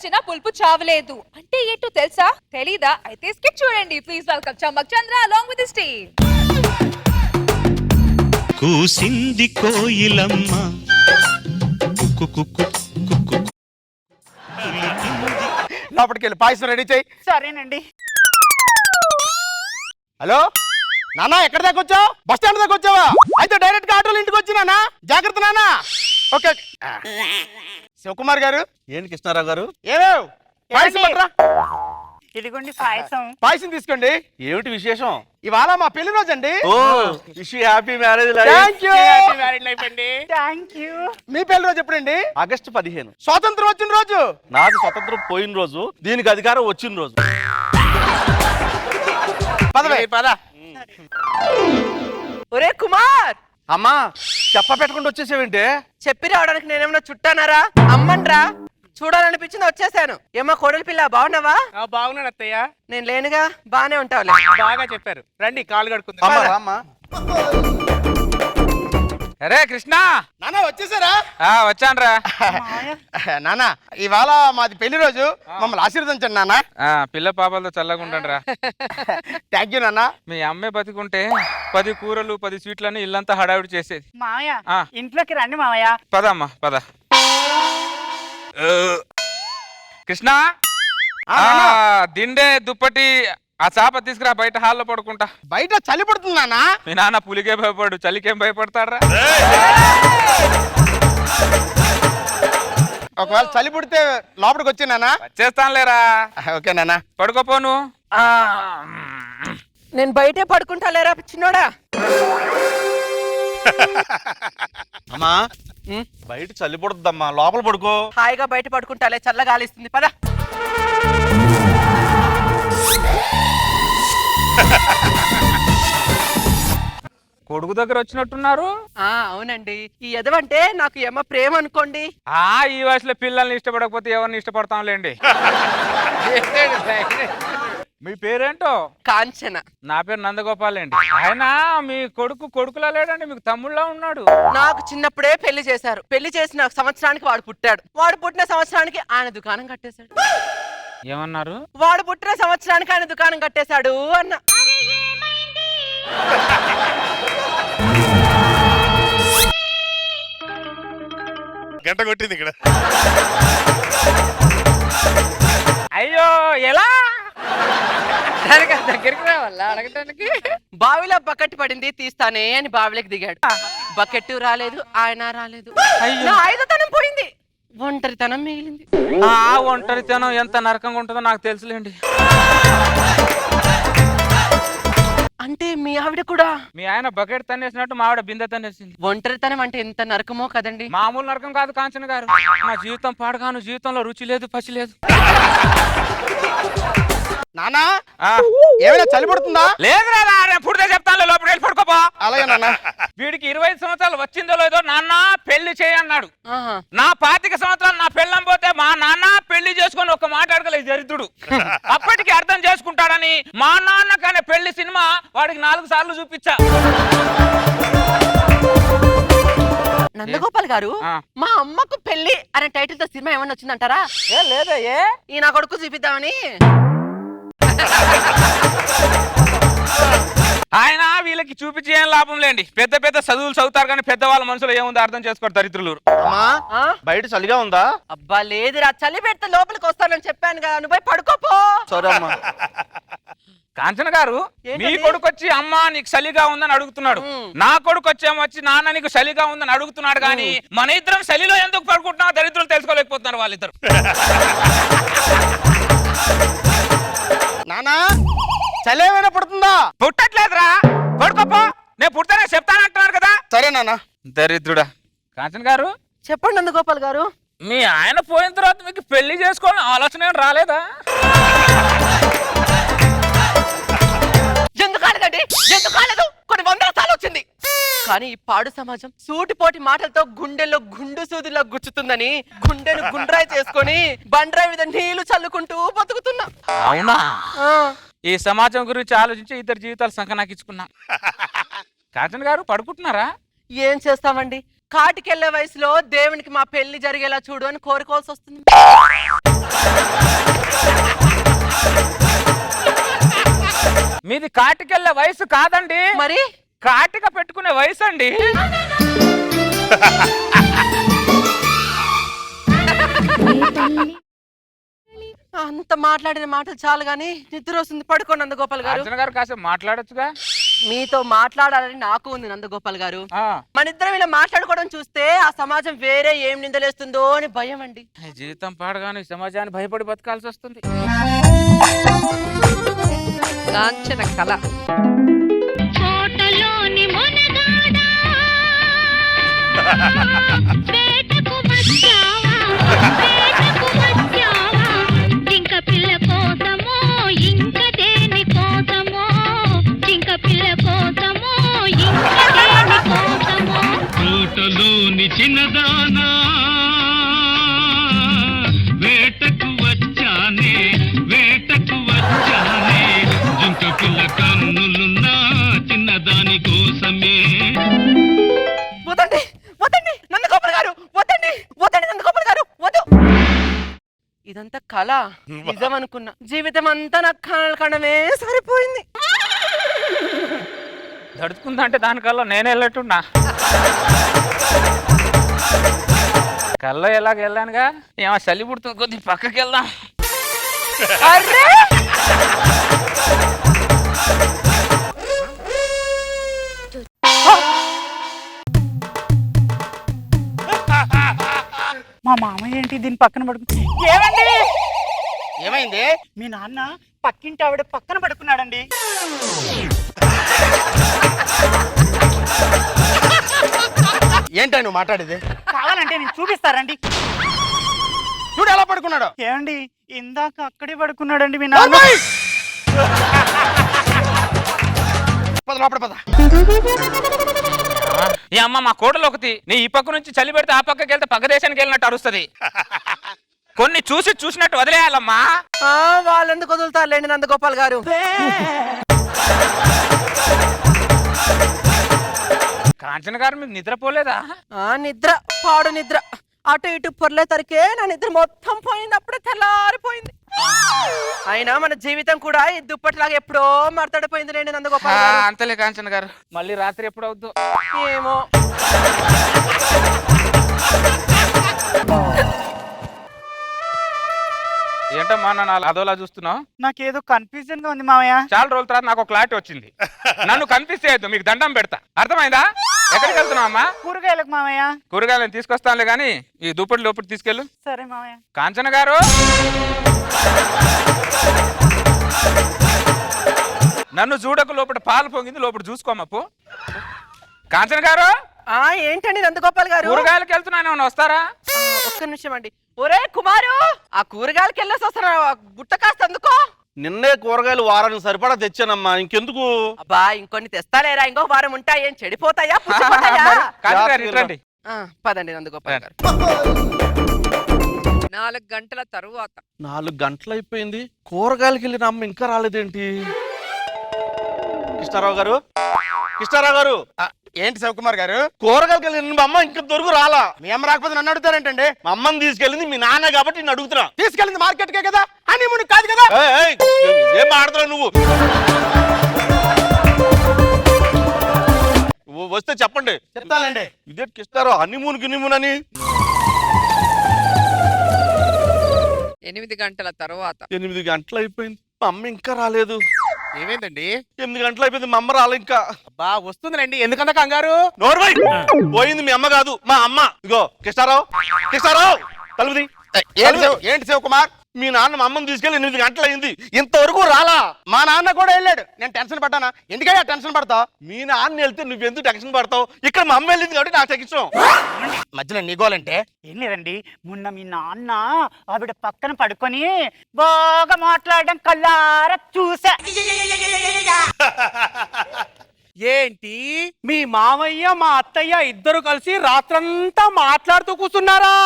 వచ్చినా పులుపు చావలేదు అంటే ఏంటో తెలుసా? తెలీదా? అయితే స్కిప్ చూడండి. Please welcome Chammak Chandra along with this team. కూసింది కోయిలమ్మ లోపలికి వెళ్ళి పాయసం రెడీ చేయి. సరేనండి. హలో నానా, ఎక్కడ దాకా వచ్చావు? బస్ స్టాండ్ దాకా వచ్చావా? అయితే డైరెక్ట్ గా ఆటోలో ఇంటికి వచ్చినానా? జాగ్రత్త నానా. ఓకే శివకుమార్ గారు. ఏంటి కృష్ణారావు గారు? ఏమేవ్ పాయసం పట్రా. ఇదిగోండి పాయసం. పాయసం తీసుకోండి. ఏమిటి విశేషం? ఇవాళ మా పెళ్లి రోజు అండి. ఓ wish happy marriage thank you. Thank you. మీ పెళ్లి రోజు ఎప్పుడండి? ఆగస్టు 15. స్వాతంత్రం వచ్చిన రోజు. నాకు స్వతంత్రం పోయిన రోజు, దీనికి అధికారం వచ్చిన రోజు. పదవే పద. ఒరే కుమార్, అమ్మా చెప్ప పెట్టకుండా వచ్చేసేవేంటే? చెప్పి రావడానికి నేనేమన్నా చుట్టానారా? అమ్మన్రా, చూడాలనిపించింది వచ్చేసాను. ఏమో కోడలి పిల్ల, బాగున్నావా? బాగున్నాను అత్తయ్య. నేను లేనుగా, బానే ఉంటావులే. బాగా చెప్పారు. రండి కాలు కడుకుందాం. అమ్మా రామ్మా. అరే కృష్ణ, నానా వచ్చేసారా? వచ్చానురా. నానా ఇవాళ మాది పెళ్లి రోజు, మమ్మల్ని ఆశీర్వదించండి నాన్న. పిల్ల పాపలతో చల్లగా ఉండండి రా. థ్యాంక్ యూ నాన్న. మీ అమ్మే బతికుంటే 10 కూరలు 10 స్వీట్లని ఇల్లంతా హడావిడి చేసేది. మామయ్య ఇంట్లోకి రండి మామయ్య. పదమ్మా పద. కృష్ణ, దిండే దుప్పటి ఆ చాప తీసుకురా, బయట హాల్లో పడుకుంటా. బయట చలి పడుతుంది నాన్న. మీ నాన్న పులికే భయపడు, చలికేం భయపడతాడ్రా? ఒకవేళ చలి పుడితే లోపలికి వచ్చి నాన్న. చేస్తానులేరా. ఓకే నాన్న. పడుకోపోను. నేను బయటే పడుకుంటా లేరా చిన్నోడా? అమ్మా బయట చల్లి పడుతుందమ్మా, లోపల పడుకో. హాయిగా బయట పడుకుంటాలే, చల్లగా గాలిస్తుంది. పద. కొడుకు దగ్గర వచ్చినట్టున్నారు. అవునండి, ఈ ఎదవంటే నాకు ఏమో ప్రేమ అనుకోండి. ఈ వయసులో పిల్లల్ని ఇష్టపడకపోతే ఎవరిని ఇష్టపడతాంలేండి. మీ పేరేంటో? కాంచన. నా పేరు నందగోపాల్ అండి. ఆయన మీ కొడుకులా లేడండి, మీకు తమ్ముళ్ళ ఉన్నాడు. నాకు చిన్నప్పుడే పెళ్లి చేశారు. పెళ్లి చేసిన సంవత్సరానికి వాడు పుట్టాడు. వాడు పుట్టిన సంవత్సరానికి ఆయన దుకాణం కట్టేశాడు. ఏమన్నారు? వాడు పుట్టిన సంవత్సరానికి ఆయన దుకాణం కట్టేశాడు అన్న. గంట కొట్టింది ఇక్కడ. అయ్యో ఎలా దగ్గరికి రావాలా అడగటానికి? బావిలో బకెట్ పడింది, తీస్తానే అని బావిలోకి దిగాడు. బకెట్ రాలేదు, ఆయన రాలేదు. నా ఐదతనం పోయింది, ఒంటరితనం మిగిలింది. ఒంటరితనం ఎంత నరకంగా ఉంటుందో నాకు తెలుసులేండి. అంటే మీ ఆవిడ కూడా? మీ ఆయన బకెట్ తన్నేసినట్టు మా ఆవిడ బిందె తన్నేసింది. ఒంటరితనం అంటే ఎంత నరకమో కదండి. మామూలు నరకం కాదు కాంచన గారు. నా జీవితం పాడగాను, జీవితంలో రుచి లేదు, పసి లేదు. నానా ఏమైనా చలి పడుతుందా? లేదురా, పుడితే చెప్తాను, లోపలికి వెళ్ళి పడుకోపో. అలాగే నాన్న. వీడికి 25 సంవత్సరాలు వచ్చిందో లేదో నాన్న పెళ్లి చేయన్నాడు. ఆహా. నా 25 సంవత్సరాలు నా పెళ్ళం పోతే మా నాన్న పెళ్లి చేసుకొని ఒక మాట అడగలేదు దరిద్రుడు. అప్పటికి అర్థం చేసుకుంటాడని మా నాన్న కానీ పెళ్లి సినిమా వాడికి 4 సార్లు చూపించా. నందగోపాల్ గారు, మా అమ్మకు పెళ్లి అనే టైటిల్ తో సినిమా ఏమన్నా వచ్చిందంటారా? లేదా ఈ నా కొడుకు చూపిద్దామని. ఆయన వీళ్ళకి చూపించి ఏం లాభం లేండి. పెద్ద పెద్ద చదువులు చదువుతారు కానీ పెద్దవాళ్ళ మనసులో ఏముందో అర్థం చేసుకోరు దరిద్రులు. అమ్మా బయట చలిగా ఉందా? అబ్బా లేదురా, చలి పెడితే లోపలికి వస్తానని చెప్పాను కదా, నువ్వు పోయి పడుకోపో. సరే అమ్మా. కాంచన గారు, మీ కొడుకు వచ్చి అమ్మ నీకు చలిగా ఉందని అడుగుతున్నాడు. నా కొడుకు వచ్చేమో వచ్చి నాన్న నీకు చలిగా ఉందని అడుగుతున్నాడు. కానీ మన ఇద్దరం చలిలో ఎందుకు పడుకుంటున్నా దరిద్రులు తెలుసుకోలేకపోతున్నారు వాళ్ళిద్దరు. నానా చలి ఏమైనా పడుతుందా? పుట్టట్లేదురా, పడుకోపో. నేను పుడతానే చెప్తానంటున్నాను కదా. సరే నాన్న. దరిద్రుడా. కాంచన గారు చెప్పండి నందగోపాల్ గారు. మీ ఆయన పోయిన తర్వాత మీకు పెళ్లి చేసుకోవాలని ఆలోచన ఏం రాలేదా? ఎందుకు కాలేదండి? ఎందుకు కాలేదు? కొన్ని 100 సార్లు వచ్చింది. కానీ ఈ పాడు సమాజం సూటిపోటి మాటలతో గుండెల్లో గుండు సూదిలో గుచ్చుతుందని గుండెను గుండ్రాయి చేసుకొని బండ్రాయి మీద నీళ్లు చల్లుకుంటూ బతుకుతున్నా. అవునా? ఈ సమాజం గురించి ఆలోచించి ఇద్దరు జీవితాలు సంకనాకించుకున్నాం. కాంచన గారు పడుకుంటున్నారా? ఏం చేస్తామండి, కాటికెళ్లే వయసులో దేవునికి మా పెళ్లి జరిగేలా చూడు అని కోరుకోవాల్సి వస్తుంది. మీది కాటికెళ్ళే వయసు కాదండి, మరి కాటిక పెట్టుకునే వయసు అండి. అంత మాట్లాడిన మాటలు చాలు గాని నిద్ర వస్తుంది, పడుకోండి నందగోపాల్ గారు. అర్జున గారు కాసేపు మాట్లాడొచ్చుగా. మీతో మాట్లాడాలని నాకు ఉంది నందగోపాల్ గారు. ఆ, మన ఇద్దరం ఇలా మాట్లాడుకోవడం చూస్తే ఆ సమాజం వేరే ఏం నిందలేస్తుందో అని భయం అండి. జీవితం పాడగానే సమాజాన్ని భయపడి బతకాల్సి వస్తుంది. కాంచన కళ. కోటలోని మొనగాడా వేటకు వచ్చావా, వేటకు వచ్చావా, జింక పిల్ల కోసమో ఇంక దేని కోసమో, జింక పిల్ల కోసమో ఇంక దేని కోసమో. కోటలోని చిన్నదానా వేటకు వచ్చానే, వేటకు వచ్చానే, జింక పిల్ల కన్నులున్నా చిన్నదాని కోసమే. వదండి వదండి నందగోపాల్ గారు, వదండి వదండి నందగోపాల్ గారు, వద్దు. ఇదంతా కళ, నిజం అనుకున్నా. జీవితం అంతా నాకు కళలు కనమే సరిపోయింది. దడుచుకుందా అంటే దానికల్లా నేను వెళ్ళట్టున్నా. కల్లో ఎలాగ వెళ్ళానుగా, ఏమో చలి పుడుతుంది, కొద్ది పక్కకి వెళ్దాం. అర్రే మా మామయ్య ఏంటి దీని పక్కన పడుకు ఏమండి ఏమైంది? మీ నాన్న పక్కింటి ఆవిడ పక్కన పడుకున్నాడండి. ఏంటో నువ్వు మాట్లాడేది? కావాలంటే నేను చూపిస్తారండి. చూడు ఎలా పడుకున్నాడు. ఏమండి ఇందాక అక్కడే పడుకున్నాడండి మీ నాన్న. పద లోపల పద. ఈ అమ్మ మా కోటలో ఒకటి, నీ ఈ పక్క నుంచి చలి పెడితే ఆ పక్కకి వెళ్తే పక్క దేశానికి వెళ్ళినట్టు అరుస్తుంది. కొన్ని చూసినట్టు వదిలేయాలమ్మా. వాళ్ళెందుకు వదులుతారులేండి నందగోపాల్ గారు. కాంచన గారు మీకు నిద్రపోలేదా? నిద్ర పాడు నిద్ర, అటు ఇటు పొర్లేసరికే నా నిద్ర మొత్తం పోయింది. అప్పుడే తెల్లారిపోయింది. అయినా మన జీవితం కూడా ఈ దుప్పటిలాగా ఎప్పుడో మడతడిపోయింది లేండి నందగోపాల్ గారు. అంతలే కాంచన గారు, మళ్ళీ రాత్రి ఎప్పుడు అవుద్దు ఏమో. ఏంటమ్మా నన్ను అదోలా చూస్తున్నావు? నాకేదో కన్ఫ్యూజన్ గా ఉంది మామయ్య. చాలా రోజుల తర్వాత నాకు క్లారిటీ వచ్చింది. నన్ను కన్ఫ్యూజ్ చేయొద్దు, మీకు దండం పెడతా. అర్థమైందా? ఎక్కడికి వెళ్తున్నావు అమ్మా? కూరగాయలకు మామయ్య. కూరగాయలను తీసుకొస్తానులే గానీ ఈ దుప్పటి లోపలి తీసుకెళ్ళు. సరే మామయ్య. కాంచన గారు, నన్ను చూడకు, లోపల పాలు పొంగింది, లోపల చూసుకోమ్మా పో. కాంచన గారు, ఏంటండి నందగోపాల్ గారు? కూరగాయలకు వెళ్తున్నాను, వస్తారా? ఒక్క నిమిషం అండి. ఒరే కుమారు, ఆ కూరగాయలకి వెళ్ళేసి వస్తాను, బుట్ట కాస్త అందుకో. నిన్నే కూరగాయలు వారానికి సరిపడా తెచ్చానమ్మా, ఇంకెందుకు? అబ్బా ఇంకొన్ని తెస్తాలేరా, ఇంకో వారం ఉంటాయి. ఏం చెడిపోతాయా, పుచ్చిపోతాయా? కాంచన గారు ఇట్రండి. పదండి నందగోపాల్ గారు. 4 గంటల తరువాత 4 గంటలు అయిపోయింది, కూరగాయలకి వెళ్ళిన అమ్మ ఇంకా రాలేదేంటి? కృష్ణారావు గారు, కృష్ణారావు గారు, ఏంటి శివకుమార్ గారు? కూరగాయలకి వెళ్ళిన మా అమ్మ ఇంకొంతవరకు రాలా. మీ అమ్మ రాకపోతే నన్ను అడుగుతారేంటండి? మా అమ్మని తీసుకెళ్ళింది మీ నాన్న కాబట్టి నేను అడుగుతున్నా. తీసుకెళ్ళింది మార్కెట్కే కదా, హనీమూన్ కాదు కదా. ఏయ్, ఏం మాట్లాడుతున్నావు నువ్వు? వస్తే చెప్పండి. చెప్తానండి. ఇదే కృష్ణారావు హనీమూన్ గిన్నీమూన్ అని. 8 గంటల తరువాత 8 గంటలు అయిపోయింది, మా అమ్మ ఇంకా రాలేదు. ఏమైందండి? 8 గంటలు అయిపోయింది, మా అమ్మ రాలే ఇంకా. బా వస్తుందిలేండి, ఎందుకంత కంగారు? నోర్వై, పోయింది మీ అమ్మ కాదు మా అమ్మ. ఇగో కృష్ణారావు, కృష్ణారావు తలుపుది. ఏంటి శివకుమార్? మీ నాన్న మా అమ్మని తీసుకెళ్ళి 8 గంటలు అయింది, ఇంతవరకు రాలా. మా నాన్న కూడా వెళ్ళాడు, నేను టెన్షన్ పడ్డానా? ఎందుకయ్యా టెన్షన్ పడతావు? మీ నాన్న వెళ్తే నువ్వెందుకు టెన్షన్ పడతావు? ఇక్కడ మా అమ్మ వెళ్ళింది కాబట్టి నాకు టెన్షన్. మధ్యలో నీగోలంటే ఏం లేదండి, మొన్న మీ నాన్న ఆవిడ పక్కన పడుకొని బాగా మాట్లాడడం కళ్ళారా చూసా. ఏంటి మీ మామయ్య మా అత్తయ్య ఇద్దరు కలిసి రాత్రంతా మాట్లాడుతూ కూర్చున్నారా?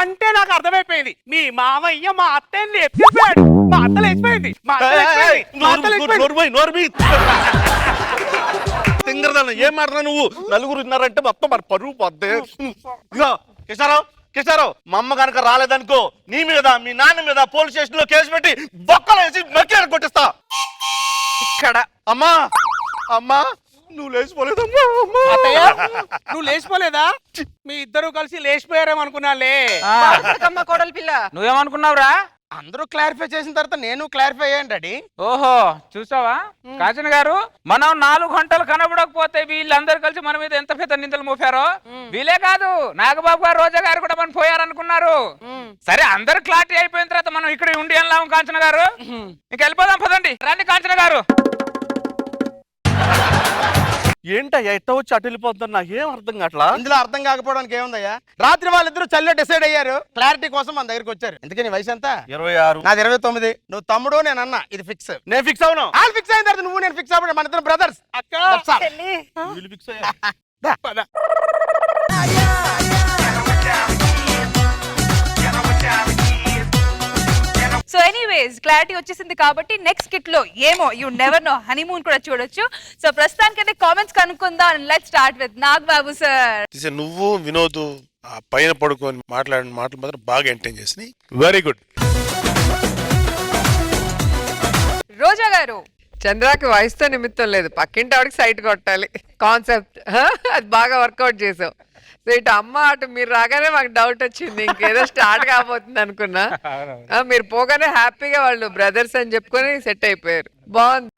అంటే నాకు అర్థమైపోయింది, మీ మామయ్య మా అత్తయ్య లేచిపోయాడు. మా అత్త లేచిపోయింది, మా అత్త లేచిపోయింది, మా అత్త లేచిపోయింది. తింగరదాన ఏం మాట్లాడు నువ్వు? నలుగురు ఉన్నారంటే మొత్తం మరి పరువు పోద్దే. ఇగో కృష్ణారావు, కిషారావు మా అమ్మ కనుక రాలేదనుకో నీ మీద మీ నాన్న మీద పోలీస్ స్టేషన్ లో కేసు పెట్టి బొక్కలు వేసి మక్కిని కొట్టిస్తా. ఇక్కడ అమ్మా అమ్మా నువ్వు లేచిపోలేదమ్మా అమ్మా. అత్తయ్య నువ్వు లేచిపోలేదా? మీ ఇద్దరు కలిసి లేచిపోయారేమో అనుకున్నాలే. బాధపడకమ్మా కోడలి పిల్ల. నువ్వేమనుకున్నావురా? అందరూ క్లారిఫై చేసిన తర్వాత నేను క్లారిఫై అయ్యాను డాడీ. ఓహో చూసావా కాంచన గారు, మనం 4 గంటలు కనబడకపోతే వీళ్ళందరూ కలిసి మన మీద ఎంత పెద్ద నిందలు మోపారో. వీలే కాదు, నాగబాబు గారు రోజా గారు కూడా మనం పోయారనుకున్నారు. సరే అందరు క్లారిటీ అయిపోయిన తర్వాత మనం ఇక్కడ ఉండి వెళ్ళాము. కాంచన గారు ఇంక వెళ్ళిపోదాం, పదండి రండి కాంచన గారు. ఏంటయ్యా ఎట్ట వచ్చి అటు వెళ్ళిపోతున్నా నాకేం అర్థం కావట్లా. ఇందులో అర్థం కాకపోవడానికి ఏముందయ్యా? రాత్రి వాళ్ళిద్దరూ చల్లో డిసైడ్ అయ్యారు, క్లారిటీ కోసం మన దగ్గరికి వచ్చారు. ఎందుకని వయసు ఎంత? 26. నాది 29. నువ్వు తమ్ముడు, నేను అన్న, ఇది ఫిక్స్. నేను ఫిక్స్ అవును. వాళ్ళు ఫిక్స్ అయిన తర్వాత నువ్వు నేను ఫిక్స్ అవ్వడం, మన ఇద్దరు బ్రదర్స్. అక్క వీళ్ళు ఫిక్స్ అయ్యా. సో ఎనీవేస్ క్లారిటీ వచ్చేసింది కాబట్టి నెక్స్ట్ కిట్ లో ఏమో యు నెవర్ నో హనీమూన్ కూడా చూడొచ్చు. సో ప్రస్తుతానికైతే కామెంట్స్ కనుక్కుందాం. Let's start with Nagababu sir. నువ్వు వినోద్ ఆ పైన పడుకొని మాట్లాడిన మాటలు మాత్రం బాగా ఎంటైన్ చేసినాయి. Very good. రోజా గారు. చంద్రాకి వయసుతో నిమిత్తం లేదు, పక్కింటి ఆవిడకి సైట్ కొట్టాలి కాన్సెప్ట్. అది బాగా వర్కౌట్ చేసావు. సో ఇటు అమ్మ అటు మీరు రాగానే మాకు డౌట్ వచ్చింది, ఇంకేదో స్టార్ట్ కాబోతుంది అనుకున్నా. మీరు పోగానే హ్యాపీగా వాళ్ళు బ్రదర్స్ అని చెప్పుకొని సెట్ అయిపోయారు. బాగుంది.